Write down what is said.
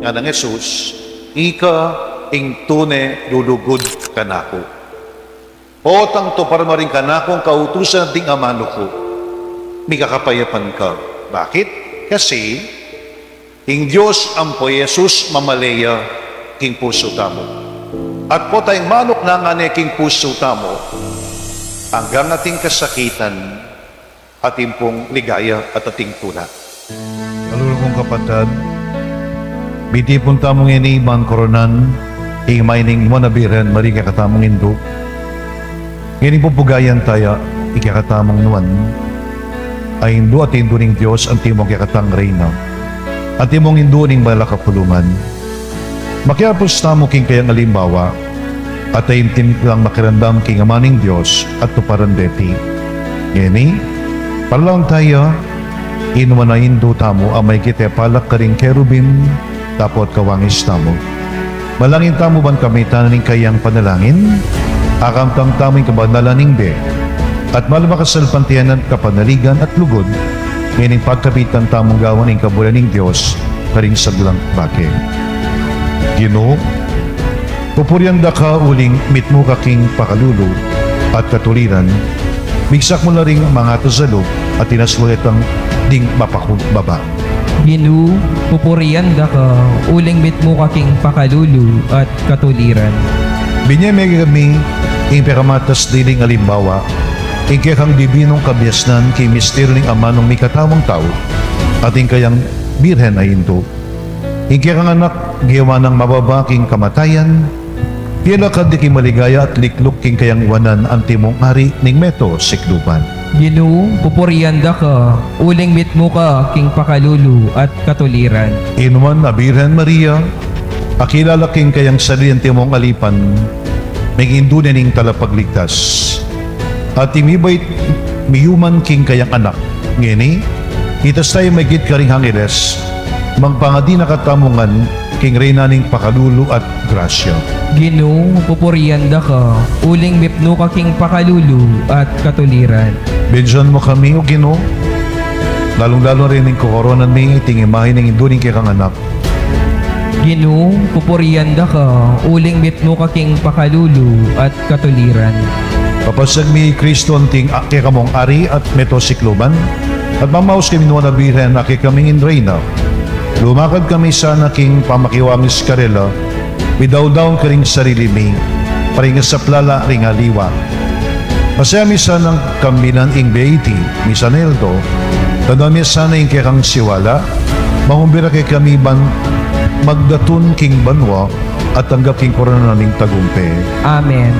nga ng Jesus, ika ing tune lulugod kanako. Otang to para maring kanakong kautusan ting amano ko, may kakapayapan ka. Bakit? Kasi, ing Diyos ang po Jesus mamaleya king puso tamo. At po tayong manok na nga ni king puso tamo, hanggang ating kasakitan, ating pong ligaya at ating tula. Kalulong kong kapatid, biti pong tamong iniibang koronan, imaining mo na biren, marika katamong indok. Ngayon po pugayan tayo, ikakatamang nuwan, ay hindu at hindu ning Diyos ang timong ikatang reyna. At timong hindu ning malakapulungan. Makiapos tamo king kayang alimbawa, at ay intim lang makirandam king amaning Diyos at tuparan beti. Ngayon parlang tayo, inuman na hindu tamo, amay kita palak ka ring kerubim, tapot kawangis tamo. Malangin tamo ban kami tananing kayang panalangin, akamtang taming kabanalan be, at malabakasal pantiyanan kapanaligan at lugod, ngayon pagkapitan tamong gawan ng kabulan ng Diyos, karing saglang bake. Ginoo, pupuryanda ka uling mitmo kaking pakalulu at katuliran, bigsak mo na ring mga tazalo at tinasulit ang ding mapakubaba. Ginoo, pupuryanda ka uling mitmo kaking pakalulu at katuliran. Binyemegi kami ing peramatas diling alimbawa, ing kayang dibinong kabyasnan kay mistero ning ama ng may katamang tao, at ing kayang birhen ay hinto. Ing kayang anak, giyawa ng mababaking kamatayan, pila ka di maligaya at liklok king kayang wanan ang timong ari ning meto sikluban. Ginoo, pupuryanda ka uling mitmo ka king pakalulu at katuliran. Inuman na Birhen Maria, akilala king kayang salian timong alipan, may indunan ning talapagligtas. At imibay miyuman king kayang anak. Ngini, itas tayo may git karing hangiles, magpangadi na katamungan king reyna ning pakalulu at grasya. Ginoo, pupuryanda ka uling mitmo ka king pakalulu at katuliran. Benjan mo kami o Ginoo, lalong-lalo rin ning kukoronan ning iting imahin ng induning kayang anak. Ginoo, pupuryanda ka uling mitmo ka king pakalulu at katuliran. Papasag mi Kristo ang ting ake kamong ari at metosikloban, at mamaus kami nuwa na Birhen ake kaming inreyna. Lumakad kami sana king pamakiwamis karela, bidaw-daw ka ring sarili mi, paringa sa plala ring aliwa. Masaya mi sanang kambinan ing beiti, mi saneldo, tanda mi sana ing kekang siwala, mangumbira kay kami ban magdatun king banwa, at tanggap king korona ning tagumpe. Amen.